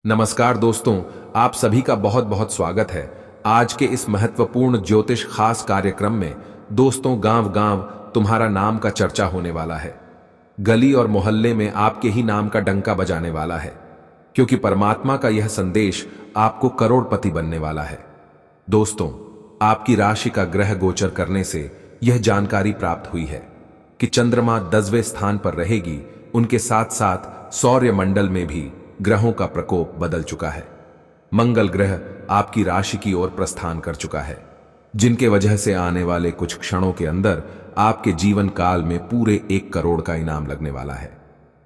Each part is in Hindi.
नमस्कार दोस्तों, आप सभी का बहुत बहुत स्वागत है। आज के इस महत्वपूर्ण ज्योतिष खास कार्यक्रम में दोस्तों गांव गांव तुम्हारा नाम का चर्चा होने वाला है। गली और मोहल्ले में आपके ही नाम का डंका बजाने वाला है, क्योंकि परमात्मा का यह संदेश आपको करोड़पति बनने वाला है। दोस्तों, आपकी राशि का ग्रह गोचर करने से यह जानकारी प्राप्त हुई है कि चंद्रमा 10वें स्थान पर रहेगी। उनके साथ साथ सौर्य मंडल में भी ग्रहों का प्रकोप बदल चुका है। मंगल ग्रह आपकी राशि की ओर प्रस्थान कर चुका है, जिनके वजह से आने वाले कुछ क्षणों के अंदर आपके जीवन काल में पूरे 1 करोड़ का इनाम लगने वाला है।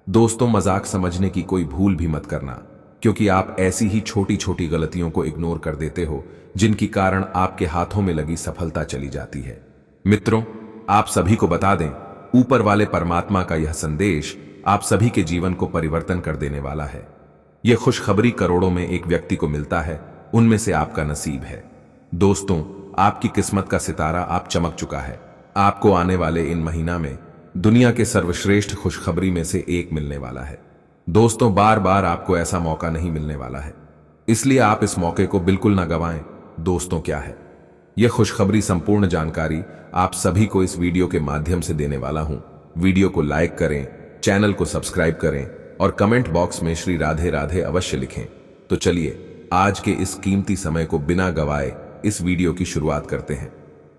दोस्तों, मजाक समझने की कोई भूल भी मत करना, क्योंकि आप ऐसी ही छोटी छोटी गलतियों को इग्नोर कर देते हो जिनकी कारण आपके हाथों में लगी सफलता चली जाती है। मित्रों, आप सभी को बता दें, ऊपर वाले परमात्मा का यह संदेश आप सभी के जीवन को परिवर्तन कर देने वाला है। यह खुशखबरी करोड़ों में एक व्यक्ति को मिलता है, उनमें से आपका नसीब है। दोस्तों, आपकी किस्मत का सितारा आप चमक चुका है। आपको आने वाले इन महीना में दुनिया के सर्वश्रेष्ठ खुशखबरी में से एक मिलने वाला है। दोस्तों, बार बार आपको ऐसा मौका नहीं मिलने वाला है, इसलिए आप इस मौके को बिल्कुल ना गंवाएं। दोस्तों, क्या है यह खुशखबरी? संपूर्ण जानकारी आप सभी को इस वीडियो के माध्यम से देने वाला हूं। वीडियो को लाइक करें, चैनल को सब्सक्राइब करें और कमेंट बॉक्स में श्री राधे राधे अवश्य लिखें। तो चलिए आज के इस कीमती समय को बिना गवाए इस वीडियो की शुरुआत करते हैं।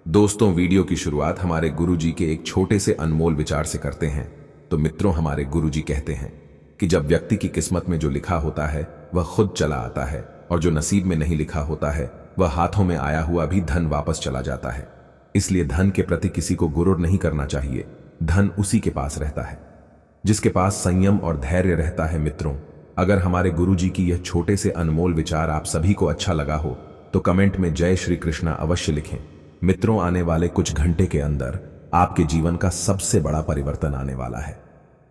दोस्तों, वीडियो की शुरुआत हमारे गुरुजी के एक छोटे से अनमोल विचार से करते हैं। तो मित्रों, हमारे गुरुजी कहते हैं कि जब व्यक्ति की किस्मत में जो लिखा होता है वह खुद चला आता है, और जो नसीब में नहीं लिखा होता है वह हाथों में आया हुआ भी धन वापस चला जाता है। इसलिए धन के प्रति किसी को गुरूर नहीं करना चाहिए। धन उसी के पास रहता है जिसके पास संयम और धैर्य रहता है। मित्रों, अगर हमारे गुरुजी की यह छोटे से अनमोल विचार आप सभी को अच्छा लगा हो तो कमेंट में जय श्री कृष्णा अवश्य लिखें। मित्रों, आने वाले कुछ घंटे के अंदर आपके जीवन का सबसे बड़ा परिवर्तन आने वाला है,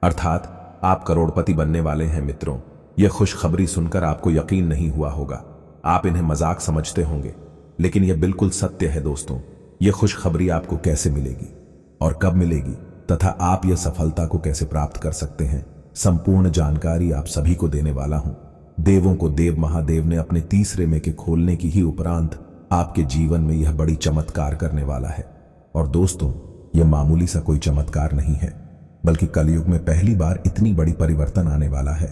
अर्थात आप करोड़पति बनने वाले हैं। मित्रों, यह खुशखबरी सुनकर आपको यकीन नहीं हुआ होगा, आप इन्हें मजाक समझते होंगे, लेकिन यह बिल्कुल सत्य है। दोस्तों, यह खुशखबरी आपको कैसे मिलेगी और कब मिलेगी तथा आप यह सफलता को कैसे प्राप्त कर सकते हैं, संपूर्ण जानकारी आप सभी को देने वाला हूं। देवों को देव महादेव ने अपने तीसरे में के खोलने की ही उपरांत आपके जीवन में यह बड़ी चमत्कार करने वाला है। और दोस्तों, यह मामूली सा कोई चमत्कार नहीं है, बल्कि कलयुग में पहली बार इतनी बड़ी परिवर्तन आने वाला है,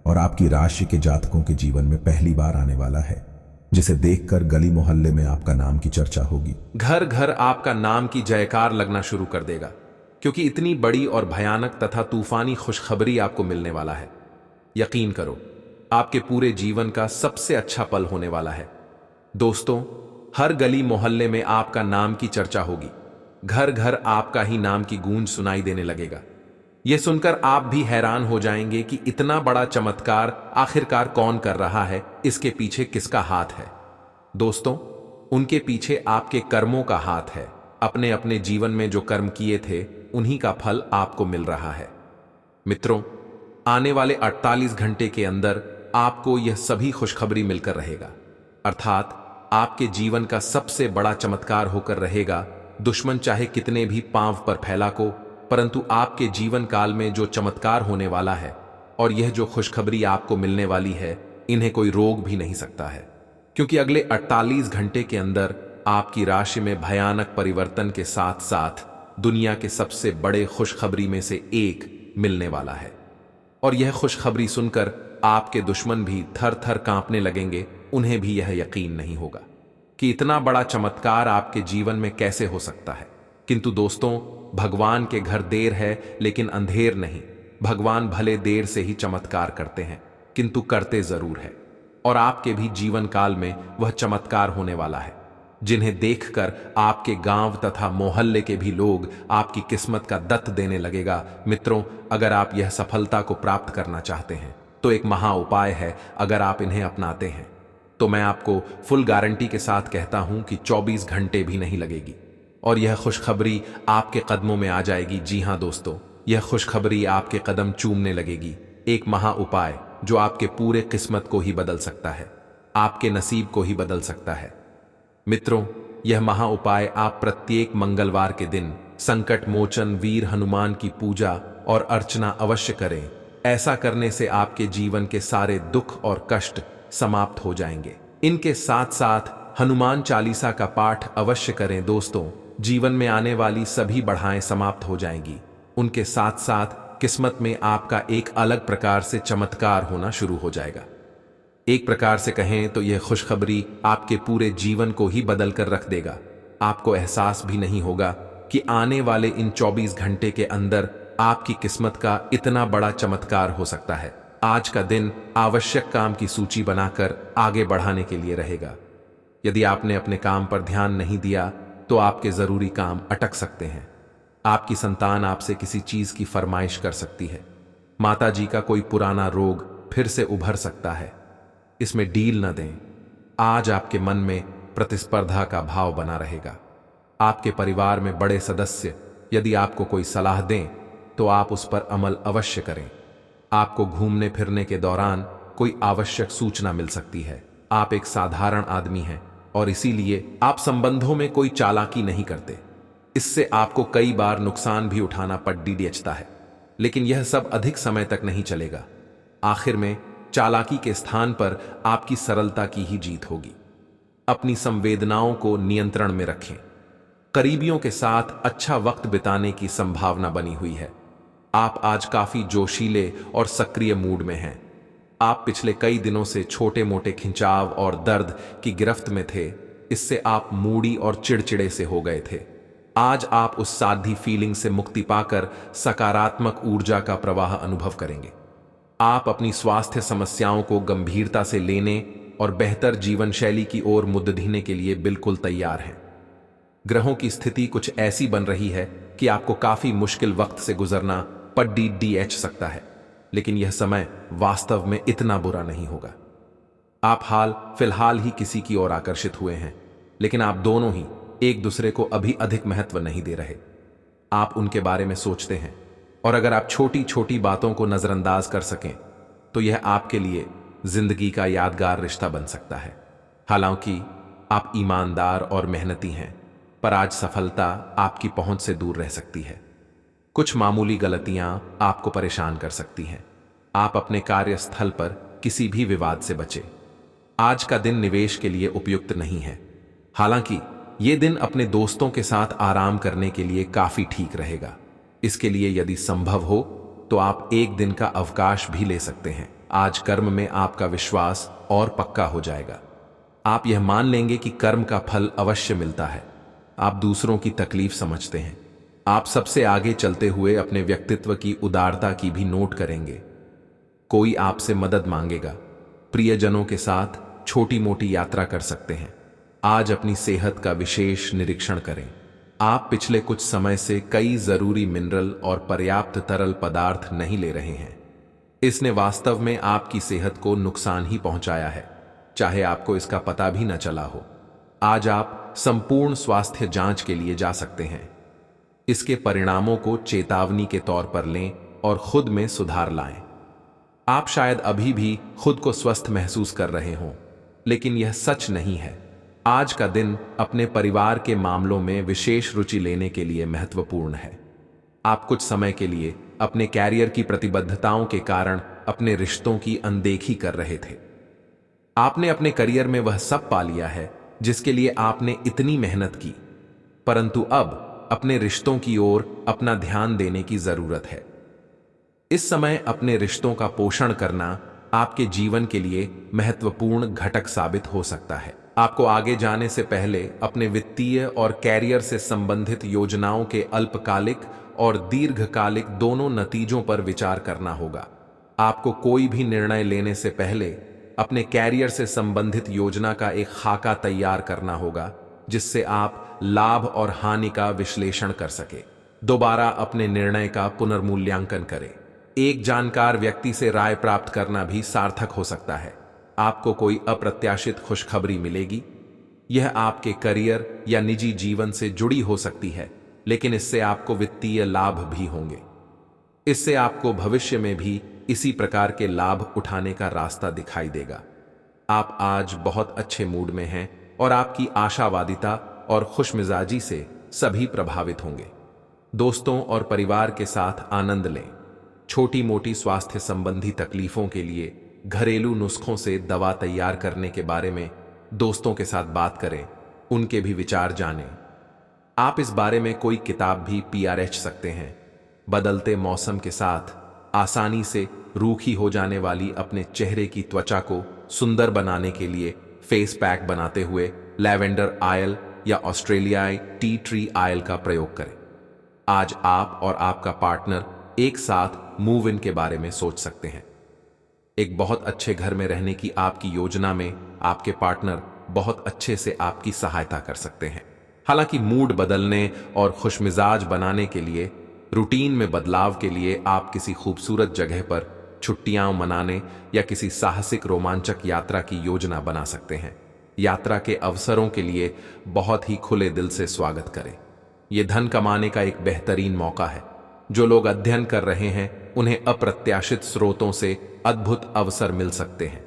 और आपकी राशि के जातकों के जीवन में पहली बार आने वाला है, जिसे देखकर गली मोहल्ले में आपका नाम की चर्चा होगी। घर घर आपका नाम की जयकार लगना शुरू कर देगा, क्योंकि इतनी बड़ी और भयानक तथा तूफानी खुशखबरी आपको मिलने वाला है। यकीन करो, आपके पूरे जीवन का सबसे अच्छा पल होने वाला है। दोस्तों, हर गली मोहल्ले में आपका नाम की चर्चा होगी। घर घर आपका ही नाम की गूंज सुनाई देने लगेगा। यह सुनकर आप भी हैरान हो जाएंगे कि इतना बड़ा चमत्कार आखिरकार कौन कर रहा है, इसके पीछे किसका हाथ है। दोस्तों, उनके पीछे आपके कर्मों का हाथ है। अपने अपने जीवन में जो कर्म किए थे उन्हीं का फल आपको मिल रहा है। मित्रों, आने वाले 48 घंटे के अंदर आपको यह सभी खुशखबरी मिलकर रहेगा, अर्थात आपके जीवन का सबसे बड़ा चमत्कार होकर रहेगा। दुश्मन चाहे कितने भी पांव पर फैला को, परंतु आपके जीवन काल में जो चमत्कार होने वाला है और यह जो खुशखबरी आपको मिलने वाली है, इन्हें कोई रोक भी नहीं सकता है, क्योंकि अगले 48 घंटे के अंदर आपकी राशि में भयानक परिवर्तन के साथ साथ दुनिया के सबसे बड़े खुशखबरी में से एक मिलने वाला है। और यह खुशखबरी सुनकर आपके दुश्मन भी थर थर कांपने लगेंगे। उन्हें भी यह यकीन नहीं होगा कि इतना बड़ा चमत्कार आपके जीवन में कैसे हो सकता है। किंतु दोस्तों, भगवान के घर देर है लेकिन अंधेर नहीं। भगवान भले देर से ही चमत्कार करते हैं, किंतु करते जरूर है। और आपके भी जीवन काल में वह चमत्कार होने वाला है, जिन्हें देखकर आपके गांव तथा मोहल्ले के भी लोग आपकी किस्मत का दत्त देने लगेगा। मित्रों, अगर आप यह सफलता को प्राप्त करना चाहते हैं तो एक महा उपाय है। अगर आप इन्हें अपनाते हैं तो मैं आपको फुल गारंटी के साथ कहता हूं कि 24 घंटे भी नहीं लगेगी और यह खुशखबरी आपके कदमों में आ जाएगी। जी हां दोस्तों, यह खुशखबरी आपके कदम चूमने लगेगी। एक महा उपाय जो आपके पूरे किस्मत को ही बदल सकता है, आपके नसीब को ही बदल सकता है। मित्रों, यह महा उपाय आप प्रत्येक मंगलवार के दिन संकट मोचन वीर हनुमान की पूजा और अर्चना अवश्य करें। ऐसा करने से आपके जीवन के सारे दुख और कष्ट समाप्त हो जाएंगे। इनके साथ साथ हनुमान चालीसा का पाठ अवश्य करें दोस्तों, जीवन में आने वाली सभी बाधाएं समाप्त हो जाएंगी। उनके साथ साथ किस्मत में आपका एक अलग प्रकार से चमत्कार होना शुरू हो जाएगा। एक प्रकार से कहें तो यह खुशखबरी आपके पूरे जीवन को ही बदल कर रख देगा। आपको एहसास भी नहीं होगा कि आने वाले इन 24 घंटे के अंदर आपकी किस्मत का इतना बड़ा चमत्कार हो सकता है। आज का दिन आवश्यक काम की सूची बनाकर आगे बढ़ाने के लिए रहेगा। यदि आपने अपने काम पर ध्यान नहीं दिया तो आपके जरूरी काम अटक सकते हैं। आपकी संतान आपसे किसी चीज की फरमाइश कर सकती है। माता जी का कोई पुराना रोग फिर से उभर सकता है। इसमें डील न दें। आज आपके मन में प्रतिस्पर्धा का भाव बना रहेगा। आपके परिवार में बड़े सदस्य यदि आपको कोई सलाह दें तो आप उस पर अमल अवश्य करें। आपको घूमने फिरने के दौरान कोई आवश्यक सूचना मिल सकती है। आप एक साधारण आदमी हैं और इसीलिए आप संबंधों में कोई चालाकी नहीं करते। इससे आपको कई बार नुकसान भी उठाना पड़ता है, लेकिन यह सब अधिक समय तक नहीं चलेगा। आखिर में चालाकी के स्थान पर आपकी सरलता की ही जीत होगी। अपनी संवेदनाओं को नियंत्रण में रखें। करीबियों के साथ अच्छा वक्त बिताने की संभावना बनी हुई है। आप आज काफी जोशीले और सक्रिय मूड में हैं। आप पिछले कई दिनों से छोटे मोटे खिंचाव और दर्द की गिरफ्त में थे। इससे आप मूडी और चिड़चिड़े से हो गए थे। आज आप उस साधी फीलिंग से मुक्ति पाकर सकारात्मक ऊर्जा का प्रवाह अनुभव करेंगे। आप अपनी स्वास्थ्य समस्याओं को गंभीरता से लेने और बेहतर जीवन शैली की ओर मुद्दीने के लिए बिल्कुल तैयार हैं। ग्रहों की स्थिति कुछ ऐसी बन रही है कि आपको काफी मुश्किल वक्त से गुजरना पड़ सकता है, लेकिन यह समय वास्तव में इतना बुरा नहीं होगा। आप फिलहाल ही किसी की ओर आकर्षित हुए हैं, लेकिन आप दोनों ही एक दूसरे को अभी अधिक महत्व नहीं दे रहे। आप उनके बारे में सोचते हैं और अगर आप छोटी छोटी बातों को नजरअंदाज कर सकें तो यह आपके लिए जिंदगी का यादगार रिश्ता बन सकता है। हालांकि आप ईमानदार और मेहनती हैं, पर आज सफलता आपकी पहुंच से दूर रह सकती है। कुछ मामूली गलतियां आपको परेशान कर सकती हैं। आप अपने कार्यस्थल पर किसी भी विवाद से बचें। आज का दिन निवेश के लिए उपयुक्त नहीं है। हालांकि यह दिन अपने दोस्तों के साथ आराम करने के लिए काफी ठीक रहेगा। इसके लिए यदि संभव हो तो आप एक दिन का अवकाश भी ले सकते हैं। आज कर्म में आपका विश्वास और पक्का हो जाएगा। आप यह मान लेंगे कि कर्म का फल अवश्य मिलता है। आप दूसरों की तकलीफ समझते हैं। आप सबसे आगे चलते हुए अपने व्यक्तित्व की उदारता की भी नोट करेंगे। कोई आपसे मदद मांगेगा। प्रियजनों के साथ छोटी मोटी यात्रा कर सकते हैं। आज अपनी सेहत का विशेष निरीक्षण करें। आप पिछले कुछ समय से कई जरूरी मिनरल और पर्याप्त तरल पदार्थ नहीं ले रहे हैं। इसने वास्तव में आपकी सेहत को नुकसान ही पहुंचाया है, चाहे आपको इसका पता भी न चला हो। आज आप संपूर्ण स्वास्थ्य जांच के लिए जा सकते हैं। इसके परिणामों को चेतावनी के तौर पर लें और खुद में सुधार लाएं। आप शायद अभी भी खुद को स्वस्थ महसूस कर रहे हों, लेकिन यह सच नहीं है। आज का दिन अपने परिवार के मामलों में विशेष रुचि लेने के लिए महत्वपूर्ण है। आप कुछ समय के लिए अपने कैरियर की प्रतिबद्धताओं के कारण अपने रिश्तों की अनदेखी कर रहे थे। आपने अपने करियर में वह सब पा लिया है जिसके लिए आपने इतनी मेहनत की, परंतु अब अपने रिश्तों की ओर अपना ध्यान देने की जरूरत है। इस समय अपने रिश्तों का पोषण करना आपके जीवन के लिए महत्वपूर्ण घटक साबित हो सकता है। आपको आगे जाने से पहले अपने वित्तीय और कैरियर से संबंधित योजनाओं के अल्पकालिक और दीर्घकालिक दोनों नतीजों पर विचार करना होगा। आपको कोई भी निर्णय लेने से पहले अपने कैरियर से संबंधित योजना का एक खाका तैयार करना होगा, जिससे आप लाभ और हानि का विश्लेषण कर सके। दोबारा अपने निर्णय का पुनर्मूल्यांकन करें। एक जानकार व्यक्ति से राय प्राप्त करना भी सार्थक हो सकता है। आपको कोई अप्रत्याशित खुशखबरी मिलेगी। यह आपके करियर या निजी जीवन से जुड़ी हो सकती है, लेकिन इससे आपको वित्तीय लाभ भी होंगे। इससे आपको भविष्य में भी इसी प्रकार के लाभ उठाने का रास्ता दिखाई देगा। आप आज बहुत अच्छे मूड में हैं और आपकी आशावादिता और खुशमिजाजी से सभी प्रभावित होंगे। दोस्तों और परिवार के साथ आनंद लें। छोटी मोटी स्वास्थ्य संबंधी तकलीफों के लिए घरेलू नुस्खों से दवा तैयार करने के बारे में दोस्तों के साथ बात करें, उनके भी विचार जानें। आप इस बारे में कोई किताब भी पीआरएच सकते हैं। बदलते मौसम के साथ आसानी से रूखी हो जाने वाली अपने चेहरे की त्वचा को सुंदर बनाने के लिए फेस पैक बनाते हुए लैवेंडर ऑयल या ऑस्ट्रेलियाई टी ट्री ऑयल का प्रयोग करें। आज आप और आपका पार्टनर एक साथ मूव इन के बारे में सोच सकते हैं। एक बहुत अच्छे घर में रहने की आपकी योजना में आपके पार्टनर बहुत अच्छे से आपकी सहायता कर सकते हैं। हालांकि मूड बदलने और खुशमिजाज बनाने के लिए, रूटीन में बदलाव के लिए आप किसी खूबसूरत जगह पर छुट्टियां मनाने या किसी साहसिक रोमांचक यात्रा की योजना बना सकते हैं। यात्रा के अवसरों के लिए बहुत ही खुले दिल से स्वागत करें। यह धन कमाने का एक बेहतरीन मौका है। जो लोग अध्ययन कर रहे हैं उन्हें अप्रत्याशित स्रोतों से अद्भुत अवसर मिल सकते हैं।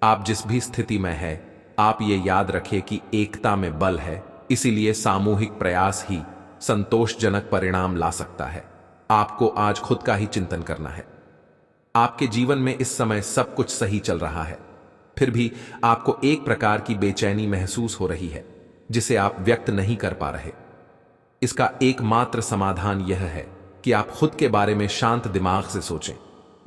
आप जिस भी स्थिति में है, आप ये याद रखें कि एकता में बल है, इसीलिए सामूहिक प्रयास ही संतोषजनक परिणाम ला सकता है। आपको आज खुद का ही चिंतन करना है। आपके जीवन में इस समय सब कुछ सही चल रहा है, फिर भी आपको एक प्रकार की बेचैनी महसूस हो रही है जिसे आप व्यक्त नहीं कर पा रहे। इसका एकमात्र समाधान यह है कि आप खुद के बारे में शांत दिमाग से सोचें,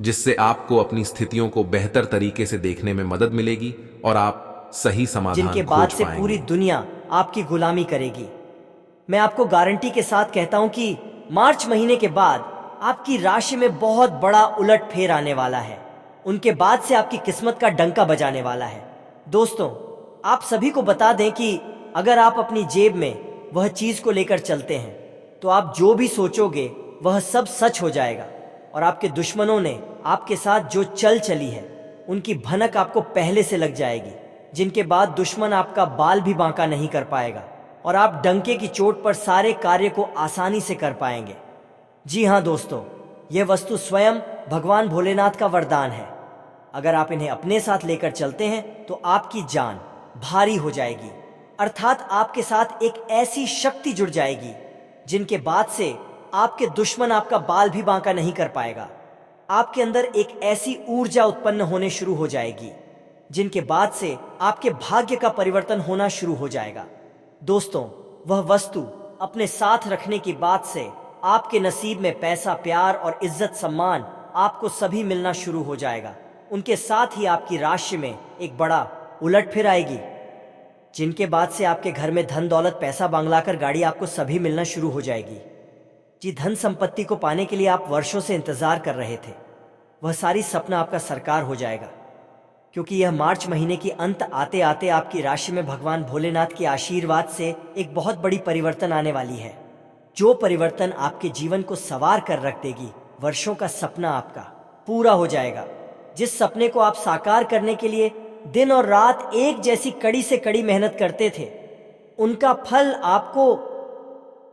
जिससे आपको अपनी स्थितियों को बेहतर तरीके से देखने में मदद मिलेगी और आप सही समाधान जिनके बाद से पूरी दुनिया आपकी गुलामी करेगी। मैं आपको गारंटी के साथ कहता हूं कि मार्च महीने के बाद आपकी राशि में बहुत बड़ा उलटफेर आने वाला है। उनके बाद से आपकी किस्मत का डंका बजाने वाला है। दोस्तों, आप सभी को बता दें कि अगर आप अपनी जेब में वह चीज को लेकर चलते हैं तो आप जो भी सोचोगे वह सब सच हो जाएगा और आपके दुश्मनों ने आपके साथ जो चल चली है उनकी भनक आपको पहले से लग जाएगी, जिनके बाद दुश्मन आपका बाल भी बांका नहीं कर पाएगा और आप डंके की चोट पर सारे कार्य को आसानी से कर पाएंगे। जी हाँ दोस्तों, यह वस्तु स्वयं भगवान भोलेनाथ का वरदान है। अगर आप इन्हें अपने साथ लेकर चलते हैं तो आपकी जान भारी हो जाएगी, अर्थात आपके साथ एक ऐसी शक्ति जुड़ जाएगी जिनके बाद से आपके दुश्मन आपका बाल भी बांका नहीं कर पाएगा। आपके अंदर एक ऐसी ऊर्जा उत्पन्न होने शुरू हो जाएगी जिनके बाद से आपके भाग्य का परिवर्तन होना शुरू हो जाएगा। दोस्तों, वह वस्तु अपने साथ रखने की बात से आपके नसीब में पैसा, प्यार और इज्जत सम्मान आपको सभी मिलना शुरू हो जाएगा। उनके साथ ही आपकी राशि में एक बड़ा उलटफेर आएगी, जिनके बाद से आपके घर में धन दौलत, पैसा, बंगला कर गाड़ी आपको सभी मिलना शुरू हो जाएगी। जी, धन संपत्ति को पाने के लिए आप वर्षों से इंतजार कर रहे थे, वह सारी सपना आपका साकार हो जाएगा, क्योंकि यह मार्च महीने की अंत आते आते आपकी राशि में भगवान भोलेनाथ के आशीर्वाद से एक बहुत बड़ी परिवर्तन आने वाली है, जो परिवर्तन आपके जीवन को संवार कर रख देगी। वर्षों का सपना आपका पूरा हो जाएगा। जिस सपने को आप साकार करने के लिए दिन और रात एक जैसी कड़ी से कड़ी मेहनत करते थे, उनका फल आपको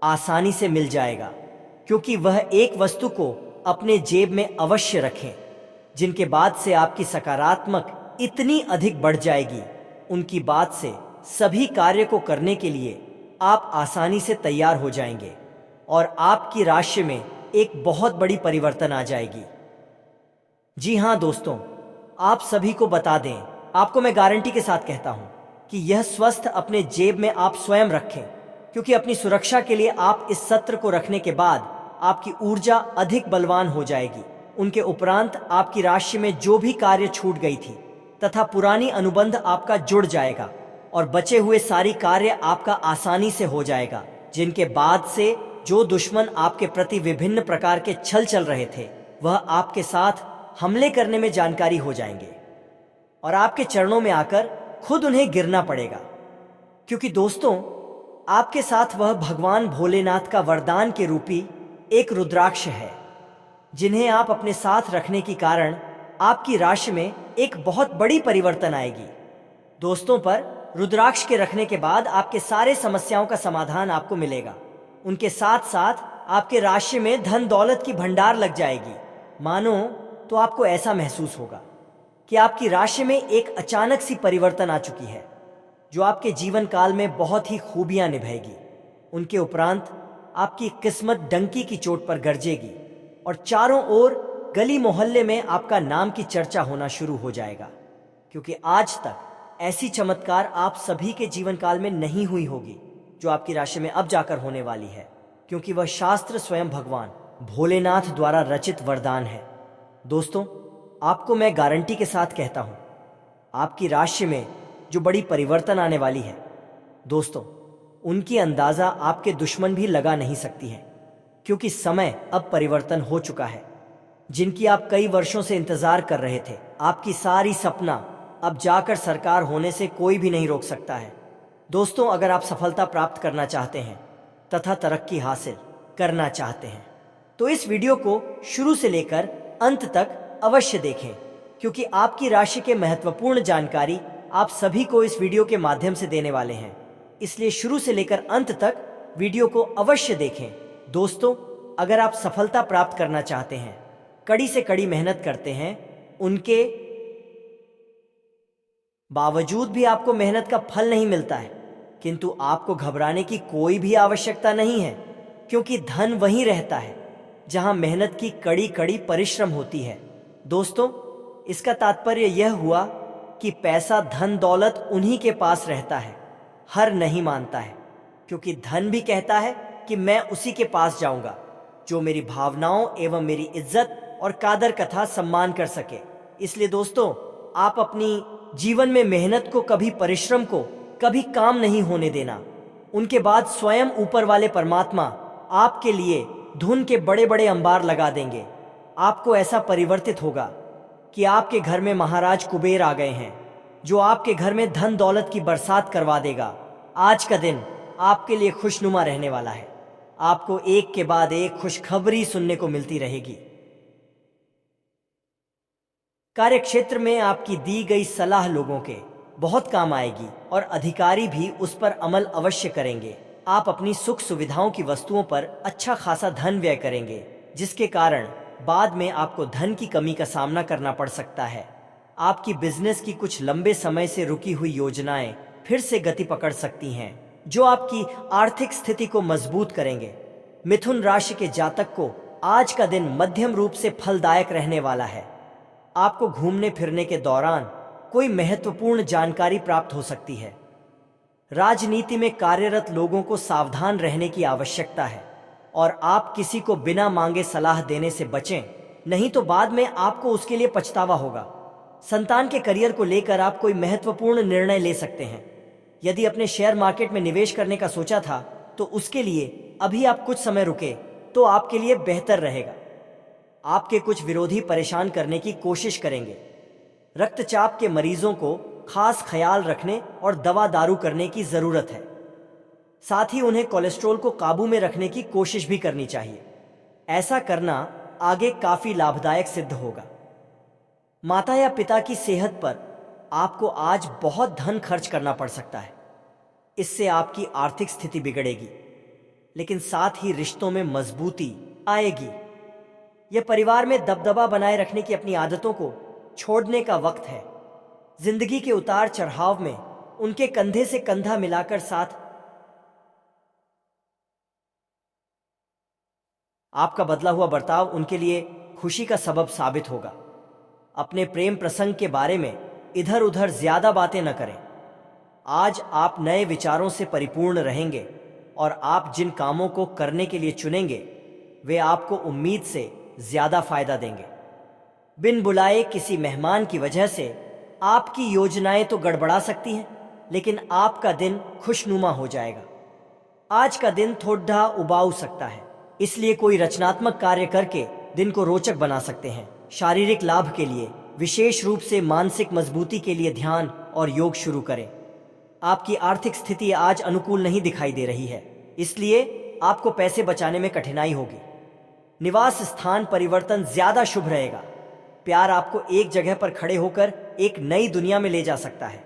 आसानी से मिल जाएगा, क्योंकि वह एक वस्तु को अपने जेब में अवश्य रखें, जिनके बाद से आपकी सकारात्मक इतनी अधिक बढ़ जाएगी, उनकी बात से सभी कार्य को करने के लिए आप आसानी से तैयार हो जाएंगे और आपकी राशि में एक बहुत बड़ी परिवर्तन आ जाएगी। जी हाँ दोस्तों, आप सभी को बता दें, आपको मैं गारंटी के साथ कहता हूं कि यह स्वस्थ अपने जेब में आप स्वयं रखें, क्योंकि अपनी सुरक्षा के लिए आप इस सत्र को रखने के बाद आपकी ऊर्जा अधिक बलवान हो जाएगी। उनके उपरांत आपकी राशि में जो भी कार्य छूट गई थी तथा पुरानी अनुबंध आपका जुड़ जाएगा और बचे हुए सारी कार्य आपका आसानी से हो जाएगा, जिनके बाद से जो दुश्मन आपके प्रति विभिन्न प्रकार के छल चल रहे थे वह आपके साथ हमले करने में जानकारी हो जाएंगे और आपके चरणों में आकर खुद उन्हें गिरना पड़ेगा, क्योंकि दोस्तों, आपके साथ वह भगवान भोलेनाथ का वरदान के रूपी एक रुद्राक्ष है, जिन्हें आप अपने साथ रखने के कारण आपकी राशि में एक बहुत बड़ी परिवर्तन आएगी। दोस्तों, पर रुद्राक्ष के रखने के बाद आपके सारे समस्याओं का समाधान आपको मिलेगा। उनके साथ साथ आपके राशि में धन दौलत की भंडार लग जाएगी। मानो तो आपको ऐसा महसूस होगा कि आपकी राशि में एक अचानक सी परिवर्तन आ चुकी है, जो आपके जीवन काल में बहुत ही खूबियां निभाएगी। उनके उपरांत आपकी किस्मत डंकी की चोट पर गरजेगी और चारों ओर गली मोहल्ले में आपका नाम की चर्चा होना शुरू हो जाएगा, क्योंकि आज तक ऐसी चमत्कार आप सभी के जीवन काल में नहीं हुई होगी जो आपकी राशि में अब जाकर होने वाली है, क्योंकि वह शास्त्र स्वयं भगवान भोलेनाथ द्वारा रचित वरदान है। दोस्तों, आपको मैं गारंटी के साथ कहता हूं, आपकी राशि में जो बड़ी परिवर्तन आने वाली है, दोस्तों, उनकी अंदाजा आपके दुश्मन भी लगा नहीं सकती है, क्योंकि समय अब परिवर्तन हो चुका है। जिनकी आप कई वर्षों से इंतजार कर रहे थे, आपकी सारी सपना अब जाकर साकार होने से कोई भी नहीं रोक सकता है। दोस्तों, अगर आप सफलता प्राप्त करना चाहते हैं तथा तरक्की हासिल करना चाहते हैं तो इस वीडियो को शुरू से लेकर अंत तक अवश्य देखें, क्योंकि आपकी राशि के महत्वपूर्ण जानकारी आप सभी को इस वीडियो के माध्यम से देने वाले हैं। इसलिए शुरू से लेकर अंत तक वीडियो को अवश्य देखें। दोस्तों, अगर आप सफलता प्राप्त करना चाहते हैं, कड़ी से कड़ी मेहनत करते हैं, उनके बावजूद भी आपको मेहनत का फल नहीं मिलता है, किंतु आपको घबराने की कोई भी आवश्यकता नहीं है, क्योंकि धन वहीं रहता है जहां मेहनत की कड़ी कड़ी परिश्रम होती है। दोस्तों, इसका तात्पर्य यह हुआ कि पैसा धन दौलत उन्हीं के पास रहता है, हर नहीं मानता है, क्योंकि धन भी कहता है कि मैं उसी के पास जाऊंगा जो मेरी भावनाओं एवं मेरी इज्जत और कादर कथा सम्मान कर सके। इसलिए दोस्तों, आप अपनी जीवन में मेहनत को कभी, परिश्रम को कभी काम नहीं होने देना। उनके बाद स्वयं ऊपर वाले परमात्मा आपके लिए धुन के बड़े बड़े अंबार लगा देंगे। आपको ऐसा परिवर्तित होगा कि आपके घर में महाराज कुबेर आ गए हैं, जो आपके घर में धन दौलत की बरसात करवा देगा। आज का दिन आपके लिए खुशनुमा रहने वाला है। आपको एक के बाद एक खुशखबरी सुनने को मिलती रहेगी। कार्यक्षेत्र में आपकी दी गई सलाह लोगों के बहुत काम आएगी और अधिकारी भी उस पर अमल अवश्य करेंगे। आप अपनी सुख सुविधाओं की वस्तुओं पर अच्छा खासा धन व्यय करेंगे, जिसके कारण बाद में आपको धन की कमी का सामना करना पड़ सकता है। आपकी बिजनेस की कुछ लंबे समय से रुकी हुई योजनाएं फिर से गति पकड़ सकती हैं, जो आपकी आर्थिक स्थिति को मजबूत करेंगे। मिथुन राशि के जातक को आज का दिन मध्यम रूप से फलदायक रहने वाला है। आपको घूमने फिरने के दौरान कोई महत्वपूर्ण जानकारी प्राप्त हो सकती है। राजनीति में कार्यरत लोगों को सावधान रहने की आवश्यकता है और आप किसी को बिना मांगे सलाह देने से बचें, नहीं तो बाद में आपको उसके लिए पछतावा होगा। संतान के करियर को लेकर आप कोई महत्वपूर्ण निर्णय ले सकते हैं। यदि अपने शेयर मार्केट में निवेश करने का सोचा था तो उसके लिए अभी आप कुछ समय रुके तो आपके लिए बेहतर रहेगा। आपके कुछ विरोधी परेशान करने की कोशिश करेंगे। रक्तचाप के मरीजों को खास ख्याल रखने और दवा दारू करने की जरूरत है। साथ ही उन्हें कोलेस्ट्रॉल को काबू में रखने की कोशिश भी करनी चाहिए। ऐसा करना आगे काफी लाभदायक सिद्ध होगा। माता या पिता की सेहत पर आपको आज बहुत धन खर्च करना पड़ सकता है। इससे आपकी आर्थिक स्थिति बिगड़ेगी, लेकिन साथ ही रिश्तों में मजबूती आएगी। यह परिवार में दबदबा बनाए रखने की अपनी आदतों को छोड़ने का वक्त है। जिंदगी के उतार चढ़ाव में उनके कंधे से कंधा मिलाकर साथ आपका बदला हुआ बर्ताव उनके लिए खुशी का सबब साबित होगा। अपने प्रेम प्रसंग के बारे में इधर उधर ज्यादा बातें न करें। आज आप नए विचारों से परिपूर्ण रहेंगे और आप जिन कामों को करने के लिए चुनेंगे वे आपको उम्मीद से ज्यादा फायदा देंगे। बिन बुलाए किसी मेहमान की वजह से आपकी योजनाएं तो गड़बड़ा सकती हैं, लेकिन आपका दिन खुशनुमा हो जाएगा। आज का दिन थोड़ा उबाऊ सकता है, इसलिए कोई रचनात्मक कार्य करके दिन को रोचक बना सकते हैं। शारीरिक लाभ के लिए, विशेष रूप से मानसिक मजबूती के लिए ध्यान और योग शुरू करें। आपकी आर्थिक स्थिति आज अनुकूल नहीं दिखाई दे रही है, इसलिए आपको पैसे बचाने में कठिनाई होगी। निवास स्थान परिवर्तन ज्यादा शुभ रहेगा। प्यार आपको एक जगह पर खड़े होकर एक नई दुनिया में ले जा सकता है।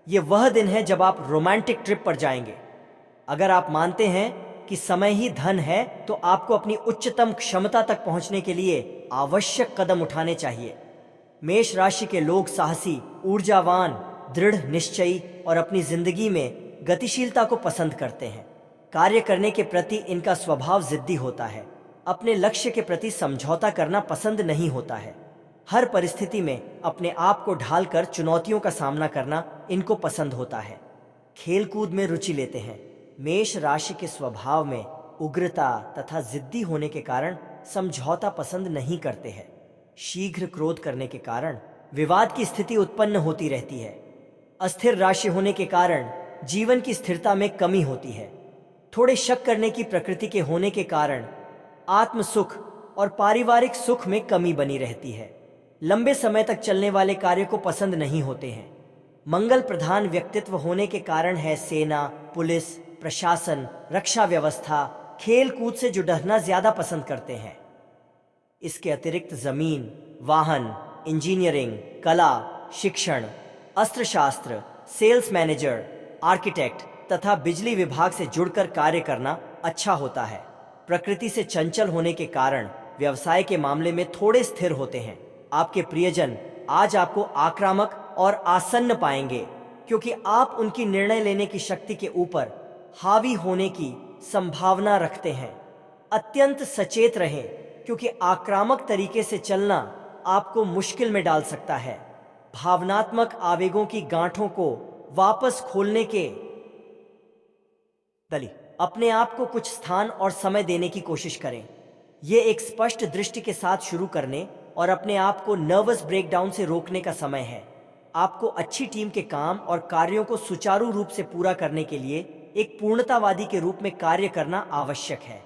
यह वह दिन है जब आप रोमांटिक ट्रिप पर जाएंगे। अगर आप मानते हैं कि समय ही धन है, तो आपको अपनी उच्चतम क्षमता तक पहुंचने के लिए आवश्यक कदम उठाने चाहिए। मेष राशि के लोग साहसी, ऊर्जावान, दृढ़ निश्चयी और अपनी जिंदगी में गतिशीलता को पसंद करते हैं। कार्य करने के प्रति इनका स्वभाव जिद्दी होता है। अपने लक्ष्य के प्रति समझौता करना पसंद नहीं होता है। हर परिस्थिति में अपने आप को ढालकर चुनौतियों का सामना करना इनको पसंद होता है। खेल कूद में रुचि लेते हैं। मेष राशि के स्वभाव में उग्रता तथा जिद्दी होने के कारण समझौता पसंद नहीं करते हैं। शीघ्र क्रोध करने के कारण विवाद की स्थिति उत्पन्न होती रहती है। अस्थिर राशि होने के कारण जीवन की स्थिरता में कमी होती है। थोड़े शक करने की प्रकृति के होने के कारण आत्म सुख और पारिवारिक सुख में कमी बनी रहती है। लंबे समय तक चलने वाले कार्य को पसंद नहीं होते हैं। मंगल प्रधान व्यक्तित्व होने के कारण है सेना, पुलिस, प्रशासन, रक्षा व्यवस्था, खेल कूद से जुड़ना ज्यादा पसंद करते हैं। इसके अतिरिक्त जमीन, वाहन, इंजीनियरिंग, कला, शिक्षण, अस्त्रशास्त्र, सेल्स मैनेजर, आर्किटेक्ट तथा बिजली विभाग से जुड़कर कार्य करना अच्छा होता है। प्रकृति से चंचल होने के कारण व्यवसाय के मामले में थोड़े स्थिर होते हैं। आपके प्रियजन आज आपको आक्रामक और आसन्न पाएंगे, क्योंकि आप उनकी निर्णय लेने की शक्ति के ऊपर हावी होने की संभावना रखते हैं। अत्यंत सचेत रहें, क्योंकि आक्रामक तरीके से चलना आपको मुश्किल में डाल सकता है। भावनात्मक आवेगों की गांठों को वापस खोलने के बदले अपने आप को कुछ स्थान और समय देने की कोशिश करें। ये एक स्पष्ट दृष्टि के साथ शुरू करने और अपने आप को नर्वस ब्रेकडाउन से रोकने का समय है। आपको अच्छी टीम के काम और कार्यों को सुचारू रूप से पूरा करने के लिए एक पूर्णतावादी के रूप में कार्य करना आवश्यक है।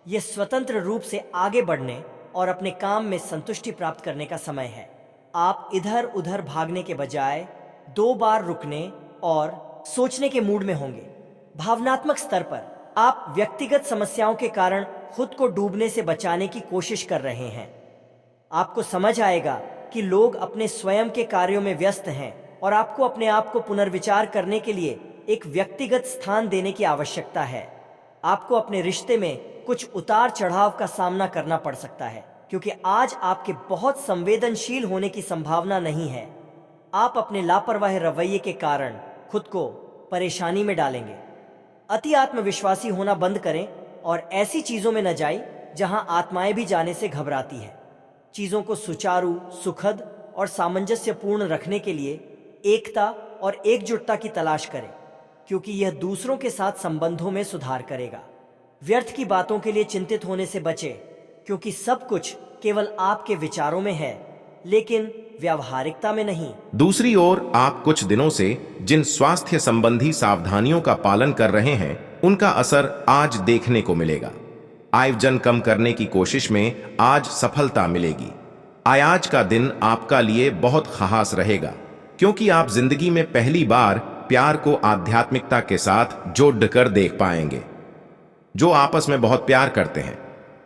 यह स्वतंत्र रूप से आगे बढ़ने और अपने काम में संतुष्टि प्राप्त करने का समय है। आप इधर उधर भागने के बजाय 2 बार रुकने और सोचने के मूड में होंगे। भावनात्मक स्तर पर आप व्यक्तिगत समस्याओं के कारण खुद को डूबने से बचाने की कोशिश कर रहे हैं। आपको समझ आएगा कि लोग अपने स्वयं के कार्यों में व्यस्त हैं और आपको अपने आप को पुनर्विचार करने के लिए एक व्यक्तिगत स्थान देने की आवश्यकता है। आपको अपने रिश्ते में कुछ उतार चढ़ाव का सामना करना पड़ सकता है, क्योंकि आज आपके बहुत संवेदनशील होने की संभावना नहीं है। आप अपने लापरवाह रवैये के कारण खुद को परेशानी में डालेंगे। अति आत्मविश्वासी होना बंद करें और ऐसी चीजों में न जाएं जहां आत्माएं भी जाने से घबराती है। चीजों को सुचारू, सुखद और सामंजस्यपूर्ण रखने के लिए एकता और एकजुटता की तलाश करें, क्योंकि यह दूसरों के साथ संबंधों में सुधार करेगा। व्यर्थ की बातों के लिए चिंतित होने से बचें, क्योंकि सब कुछ केवल आपके विचारों में है, लेकिन व्यावहारिकता में नहीं। दूसरी ओर आप कुछ दिनों से जिन स्वास्थ्य संबंधी सावधानियों का पालन कर रहे हैं, उनका असर आज देखने को मिलेगा। आयोजन कम करने की कोशिश में आज सफलता मिलेगी। आज का दिन आपका लिए बहुत खास रहेगा, क्योंकि आप जिंदगी में पहली बार प्यार को आध्यात्मिकता के साथ जोड़कर देख पाएंगे। जो आपस में बहुत प्यार करते हैं,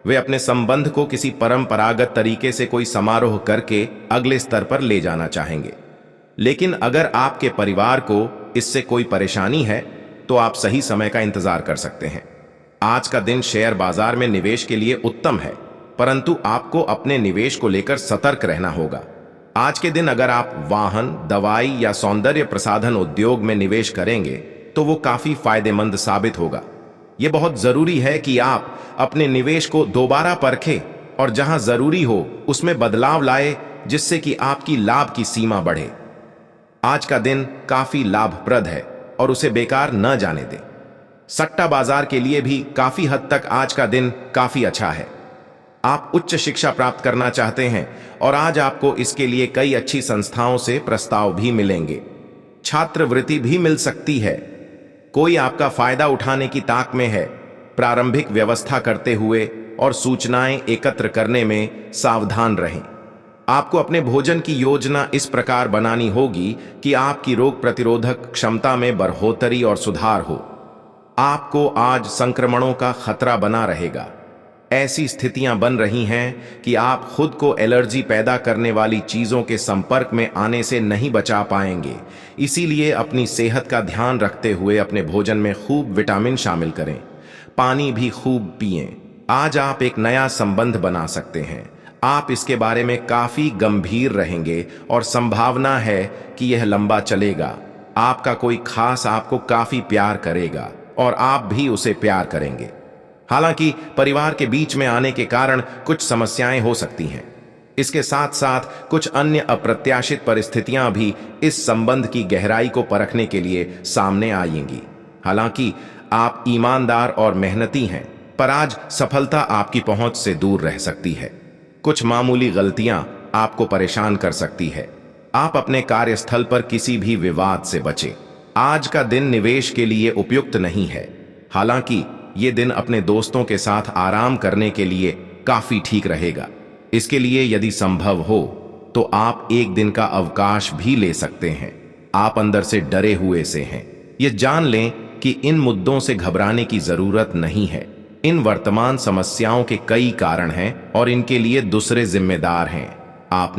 वे अपने संबंध को किसी परंपरागत तरीके से कोई समारोह करके अगले स्तर पर ले जाना चाहेंगे। लेकिन अगर आपके परिवार को इससे कोई परेशानी है, तो आप सही समय का इंतजार कर सकते हैं। आज का दिन शेयर बाजार में निवेश के लिए उत्तम है, परंतु आपको अपने निवेश को लेकर सतर्क रहना होगा। आज के दिन अगर आप वाहन, दवाई या सौंदर्य प्रसाधन उद्योग में निवेश करेंगे, तो वो काफी फायदेमंद साबित होगा। ये बहुत जरूरी है कि आप अपने निवेश को दोबारा परखें और जहां जरूरी हो उसमें बदलाव लाए, जिससे कि आपकी लाभ की सीमा बढ़े। आज का दिन काफी लाभप्रद है और उसे बेकार न जाने दें। सट्टा बाजार के लिए भी काफी हद तक आज का दिन काफी अच्छा है। आप उच्च शिक्षा प्राप्त करना चाहते हैं और आज आपको इसके लिए कई अच्छी संस्थाओं से प्रस्ताव भी मिलेंगे। छात्रवृत्ति भी मिल सकती है। कोई आपका फायदा उठाने की ताक में है। प्रारंभिक व्यवस्था करते हुए और सूचनाएं एकत्र करने में सावधान रहें। आपको अपने भोजन की योजना इस प्रकार बनानी होगी कि आपकी रोग प्रतिरोधक क्षमता में बढ़ोतरी और सुधार हो। आपको आज संक्रमणों का खतरा बना रहेगा। ऐसी स्थितियां बन रही हैं कि आप खुद को एलर्जी पैदा करने वाली चीजों के संपर्क में आने से नहीं बचा पाएंगे। इसीलिए अपनी सेहत का ध्यान रखते हुए अपने भोजन में खूब विटामिन शामिल करें। पानी भी खूब पिएं। आज आप एक नया संबंध बना सकते हैं। आप इसके बारे में काफी गंभीर रहेंगे और संभावना है कि यह लंबा चलेगा। आपका कोई खास आपको काफी प्यार करेगा और आप भी उसे प्यार करेंगे। हालांकि परिवार के बीच में आने के कारण कुछ समस्याएं हो सकती हैं। इसके साथ साथ कुछ अन्य अप्रत्याशित परिस्थितियां भी इस संबंध की गहराई को परखने के लिए सामने आएंगी। हालांकि आप ईमानदार और मेहनती हैं, पर आज सफलता आपकी पहुंच से दूर रह सकती है। कुछ मामूली गलतियां आपको परेशान कर सकती है। आप अपने कार्यस्थल पर किसी भी विवाद से बचें। आज का दिन निवेश के लिए उपयुक्त नहीं है। हालांकि ये दिन अपने दोस्तों के साथ आराम करने के लिए काफी ठीक रहेगा। इसके लिए यदि संभव हो तो आप एक दिन का अवकाश भी ले सकते हैं। आप अंदर से डरे हुए से हैं। ये जान लें कि इन मुद्दों से घबराने की जरूरत नहीं है। इन वर्तमान समस्याओं के कई कारण हैं और इनके लिए दूसरे जिम्मेदार हैं, आप नहीं।